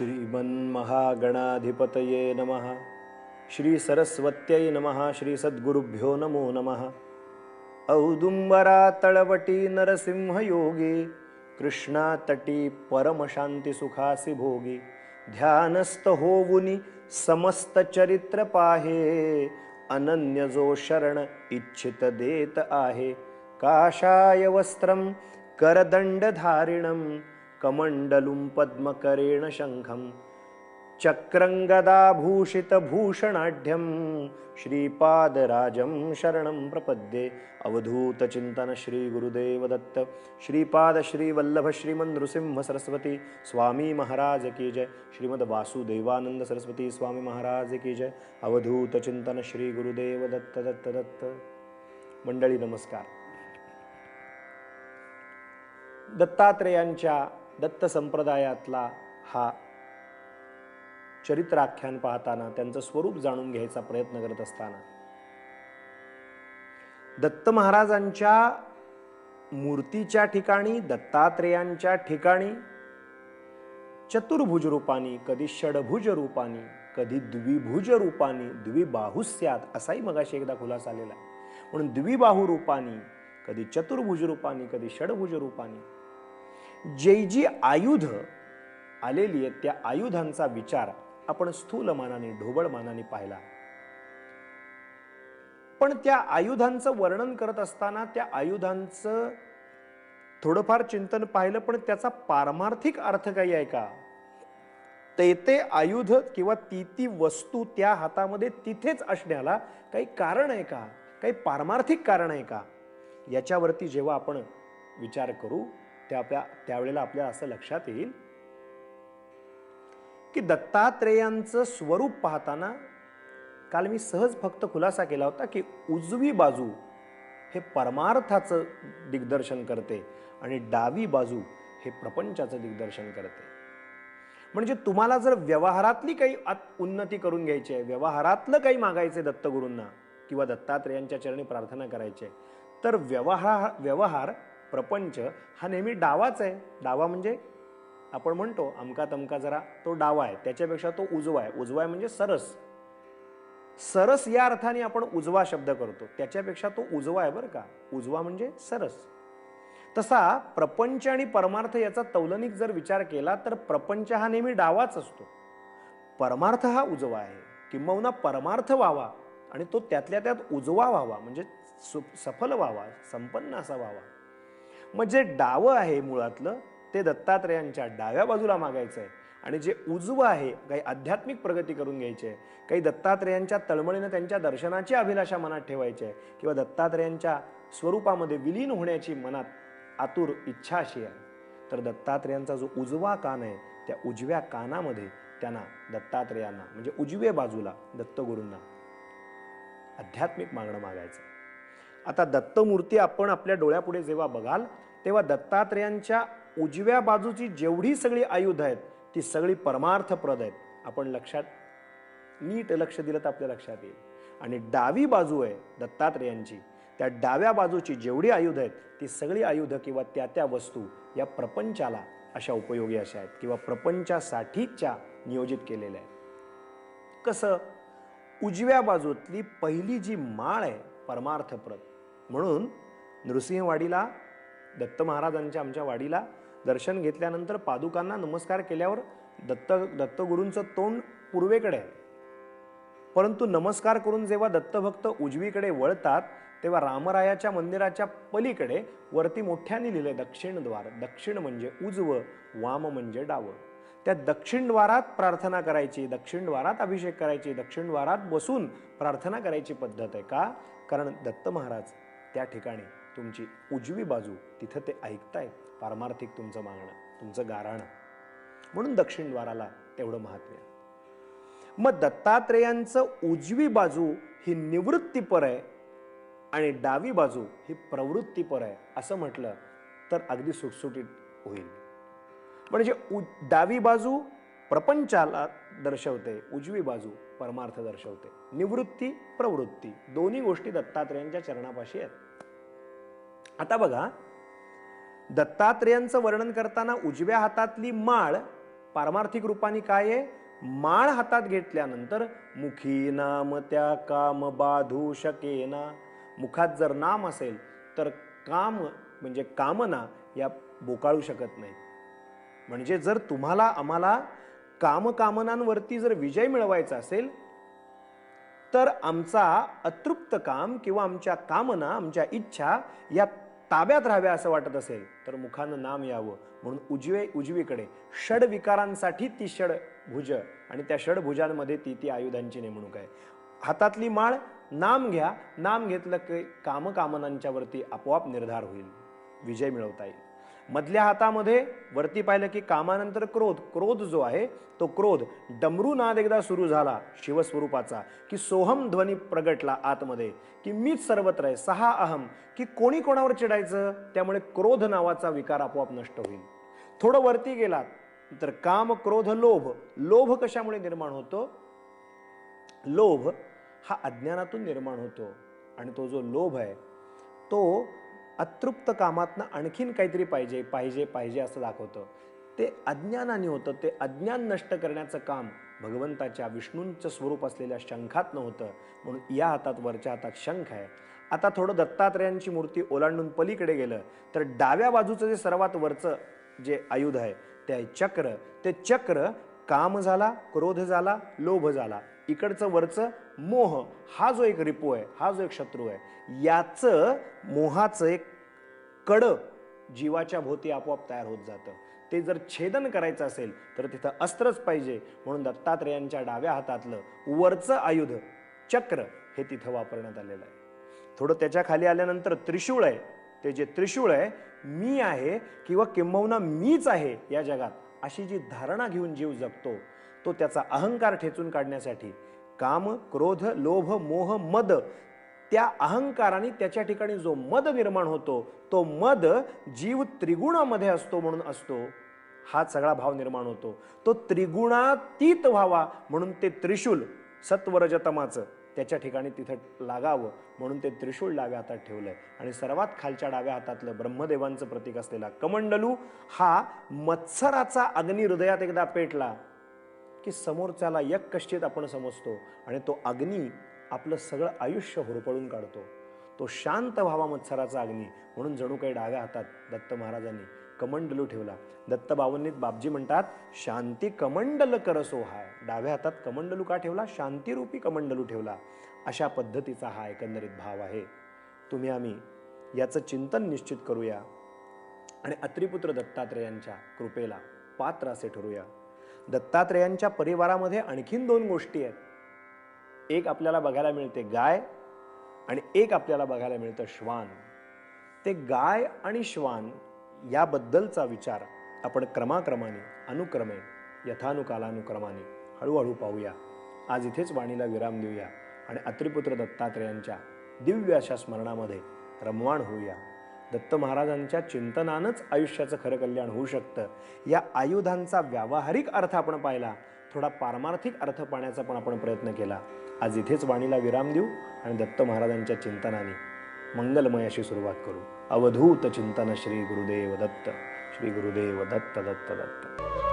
श्रीमन्महागणाधिपतये नमः। श्री सरस्वत्यै नमः। श्री सद्गुरुभ्यो नमो नमः। औदुंबरा तळवटी नरसिंह योगी, कृष्णा तटी परम शांती सुखासी भोगी। ध्यानस्थ होवुनी समस्त चरित्र पाहे, अनन्य जो शरण इच्छित देत आहे। काषाय वस्त्रम करदंड धारिणम, कमंडलुं पद्मकरेण शंखम। चक्रंगदाभूषित भूषणाढ्यम, श्रीपादराजं शरणं प्रपद्ये। अवधूत चिंतन श्री गुरुदेव दत्त, श्रीपाद श्री वल्लभ श्रीमन नृसिंह सरस्वती स्वामी महाराज की जय। श्रीमद वासुदेवानंद सरस्वती स्वामी महाराज की जय। अवधूत चिंतन श्री गुरुदेव दत्त दत्त दत्त। मंडळी नमस्कार। दत्तात्रेयांच्या दत्त संप्रदायातला हा चरित्राख्यान पाहताना त्यांचं स्वरूप जाणून घ्यायचा प्रयत्न करत असताना दत्त महाराजांच्या मूर्तीच्या ठिकाणी, दत्तात्रेयांच्या ठिकाणी चतुर्भुज रूपानी, कधी षडभुज रूपानी, कधी द्विभुज रूपानी, द्विबाहुस्यात असाही मगाशी एकदा खुलासा आलेला आहे। म्हणून द्विबाहू रूपानी, कधी चतुर्भुज रूपानी, कधी षडभुज रूपानी जी आयुध आलेली आहेत त्या आयुधांचा विचार आपण स्थूल मानाने, ढोबळ मानाने पाहिला। पण त्या आयुधांचं वर्णन करत असताना त्या आयुधांचं थोडंफार चिंतन पाहिलं, पण त्याचा पारमार्थिक अर्थ काही आहे का? ते आयुध किंवा ती वस्तू त्या हातामध्ये तिथेच असण्याला काही कारण आहे का? काही पारमार्थिक कारण आहे का? याच्यावरती जेव्हा आपण विचार करू त्यावेळेला आपल्याला असं लक्षात येईल की दत्तात्रेयांचं स्वरूप पाहताना काल मी सहज फक्त खुलासा केला होता की उजवी बाजू हे परमार्थाचं दिग्दर्शन करते आणि डावी बाजू हे प्रपंचाचं दिग्दर्शन करते। म्हणजे तुम्हाला जर व्यवहारातली काही उन्नती करून घ्यायची आहे, व्यवहारातलं काही मागायचे दत्तगुरूंना किंवा दत्तात्रेयांच्या चरणी प्रार्थना करायची आहे, तर व्यवहार प्रपंच हा नेहमी डावाच आहे। डावा म्हणजे आपण म्हणतो अमका तमका जरा तो डावा आहे, त्याच्यापेक्षा तो उजवा आहे। उजवा आहे म्हणजे सरस, सरस या अर्थाने आपण उजवा शब्द करतो, त्याच्यापेक्षा तो उजवा आहे बरं का। उजवा म्हणजे सरस। तसा प्रपंच आणि परमार्थ याचा तौलनिक जर विचार केला तर प्रपंच हा नेहमी डावाच असतो, परमार्थ हा उजवा आहे। किंबहुना परमार्थ व्हावा आणि तो त्यातल्या त्यात उजवा व्हावा, म्हणजे सफल व्हावा, संपन्न असा व्हावा। म्हणजे डाव आहे मुळातलं ते दत्तात्रेयांच्या डाव्या बाजूला मागायचं आहे, आणि जे उजवं आहे काही आध्यात्मिक प्रगती करून घ्यायची आहे, काही दत्तात्रेयांच्या तळमळीने त्यांच्या दर्शनाची अभिलाषा मनात ठेवायची आहे, किंवा दत्तात्रेयांच्या स्वरूपामध्ये विलीन होण्याची मनात आतुर इच्छा अशी आहे, तर दत्तात्रेयांचा जो उजवा कान आहे त्या उजव्या कानामध्ये त्यांना दत्तात्रेयांना म्हणजे उजव्या बाजूला दत्तगुरूंना आध्यात्मिक मागणं मागायचं। आता दत्तमूर्ती आपण आपल्या डोळ्यापुढे जेव्हा बघाल तेव्हा दत्तात्रेयांच्या उजव्या बाजूची जेवढी सगळी आयुध आहेत ती सगळी परमार्थप्रद आहेत। आपण नीट लक्ष दिलं तर आपल्या लक्षात येईल। आणि डावी बाजू आहे दत्तात्रेयांची, त्या डाव्या बाजूची जेवढी आयुध आहेत ती सगळी आयुध किंवा त्या वस्तू या प्रपंचाला अशा उपयोगी अशा आहेत किंवा प्रपंचासाठीच्या नियोजित केलेल्या आहेत। कसं? उजव्या बाजूतली पहिली जी माळ आहे परमार्थप्रद, म्हणून नृसिंहवाडीला दत्त महाराजांच्या आमच्या वाडीला दर्शन घेतल्यानंतर पादुकांना नमस्कार केल्यावर दत्तगुरूंचं तोंड पूर्वेकडे आहे, परंतु नमस्कार करून जेव्हा दत्तभक्त उजवीकडे वळतात तेव्हा रामरायाच्या मंदिराच्या पलीकडे वरती मोठ्याने लिहिले दक्षिण द्वार। दक्षिण म्हणजे उजवं, वाम म्हणजे डावं। त्या दक्षिण द्वारात प्रार्थना करायची, दक्षिण द्वारात अभिषेक करायची, दक्षिण द्वारात बसून प्रार्थना करायची पद्धत आहे का? कारण दत्त महाराज त्या ठिकाणी तुमची उजवी बाजू तिथं ते ऐकतायत पारमार्थिक तुमचं मागणं, तुमचं गाऱ्हाणं, म्हणून दक्षिण द्वाराला तेवढं महत्त्व आहे। मग दत्तात्रेयांचं उजवी बाजू ही निवृत्तीपर आहे आणि डावी बाजू ही प्रवृत्तीपर आहे असं म्हटलं तर अगदी सुटसुटीत होईल। म्हणजे डावी बाजू प्रपंचाला दर्शवते, उजवी बाजू परमार्थ दर्शवते। निवृत्ती प्रवृत्ती दोन्ही गोष्टी दत्तात्रेयांच्या चरणापाशी आहेत। आता बघा, दत्तात्रेयांचं वर्णन करताना उजव्या हातातली माळ पारमार्थिक रूपाने काय आहे? माळ हातात घेतल्यानंतर मुखी नाम त्या काम बाधू शकेना. मुखात जर नाम असेल तर काम म्हणजे कामना या बोकाळू शकत नाही. म्हणजे जर तुम्हाला आम्हाला कामकामनांवरती जर विजय मिळवायचा असेल तर आमचा अतृप्त काम किंवा आमच्या कामना, आमच्या इच्छा या ताब्यात राहाव्या असं वाटत असेल तर मुखानं नाम यावं. म्हणून उजवीकडे षड विकारांसाठी ती षडभुज आणि त्या षडभुजांमध्ये ती आयुधांची नेमणूक आहे. हातातली माळ, नाम घ्या. नाम घेतलं की कामकामनांच्या वरती आपोआप निर्धार होईल, विजय मिळवता येईल. मधल्या हातामध्ये वरती पाहिलं की कामानंतर क्रोध. क्रोध जो आहे तो क्रोध डमरू नाद एकदा सुरू झाला शिवस्वरूपाचा की सोहम ध्वनी प्रगटला आतमध्ये की मीच सर्वत्र आहे, सहा अहम, की कोणी कोणावर चिडायचं. त्यामुळे क्रोध नावाचा विकार आपोआप नष्ट होईल. थोडं वरती गेलात तर काम क्रोध लोभ. लोभ कशामुळे निर्माण होतो? लोभ हा अज्ञानातून निर्माण होतो आणि तो जो लोभ आहे तो अतृप्त कामातनं आणखीन काहीतरी पाहिजे पाहिजे पाहिजे असं दाखवतं. ते अज्ञानाने होतं. ते अज्ञान नष्ट करण्याचं काम भगवंताच्या विष्णूंचं स्वरूप असलेल्या शंखातनं होतं. म्हणून या हातात, वरच्या हातात शंख आहे. आता थोडं दत्तात्रेयांची मूर्ती ओलांडून पलीकडे गेलं तर डाव्या बाजूचं जे सर्वात वरचं जे आयुध आहे ते आहे चक्र. ते चक्र काम झाला, क्रोध झाला, लोभ झाला. इकडचं वरचं मोह हा जो एक रिपू आहे, हा जो एक शत्रू आहे, याचं मोहाचं एक कड जीवाच्या भोवती आपोआप तयार होत जातं. ते जर छेदन करायचं असेल तर तिथं अस्त्रच पाहिजे. म्हणून दत्तात्रेयांच्या डाव्या हातातलं वरचं आयुध चक्र हे तिथं वापरण्यात आलेलं आहे. थोडं त्याच्या खाली आल्यानंतर त्रिशूळ आहे. ते जे त्रिशूळ आहे, मी आहे किंवा किंबहुना मीच आहे या जगात अशी जी धारणा घेऊन जीव जगतो, तो त्याचा अहंकार ठेचून काढण्यासाठी काम, क्रोध, लोभ, मोह, मद, त्या अहंकाराने त्याच्या ठिकाणी जो मद निर्माण होतो, तो मद जीव त्रिगुणामध्ये असतो म्हणून असतो, हा सगळा भाव निर्माण होतो. तो त्रिगुणातीत व्हावा म्हणून ते त्रिशूल सत्वरजतमाचं त्याच्या ठिकाणी तिथं लागावं म्हणून ते त्रिशूळ डाव्या हातात ठेवलंय. आणि सर्वात खालच्या डाव्या हातातलं ब्रह्मदेवांचं प्रतीक असलेला कमंडलू हा मत्सराचा अग्नी हृदयात एकदा पेटला की समोरच्याला एक कश्चित आपण समजतो आणि तो अग्नी आपलं सगळं आयुष्य होरपळून काढतो. तो शांत व्हावा मत्सराचा अग्नी म्हणून जणू काही डाव्या हातात दत्त महाराजांनी कमंडलू ठेवला. दत्त बावन्नीत बापजी म्हणतात शांती कमंडल करसो हाय. डाव्या हातात कमंडलू का ठेवला? शांतिरूपी कमंडलू ठेवला. अशा पद्धतीचा हा एकंदरीत भाव आहे. तुम्ही आम्ही याचं चिंतन निश्चित करूया आणि अत्रिपुत्र दत्तात्रेयांच्या कृपेला पात्र असे ठरूया. दत्तात्रेयांच्या परिवारामध्ये आणखीन दोन गोष्टी आहेत. एक आपल्याला बघायला मिळते गाय आणि एक आपल्याला बघायला मिळतं श्वान. ते गाय आणि श्वान याबद्दलचा विचार आपण क्रमाक्रमाने, अनुक्रमे, यथानुकालानुक्रमाने हळूहळू पाहूया. आज इथेच वाणीला विराम देऊया आणि अत्रिपुत्र दत्तात्रेयांच्या दिव्य अशा स्मरणामध्ये रममाण होऊया. दत्त महाराजांच्या चिंतनानंच आयुष्याचं खरं कल्याण होऊ शकतं. या आयुधांचा व्यावहारिक अर्थ आपण पाहिला, थोडा पारमार्थिक अर्थ पाहण्याचा पण आपण प्रयत्न केला. आज इथेच वाणीला विराम देऊ आणि दत्त महाराजांच्या चिंतनाने मंगलमय अशी सुरुवात करू. अवधूत चिंतन श्री गुरुदेव दत्त. श्री गुरुदेव दत्त दत्त दत्त.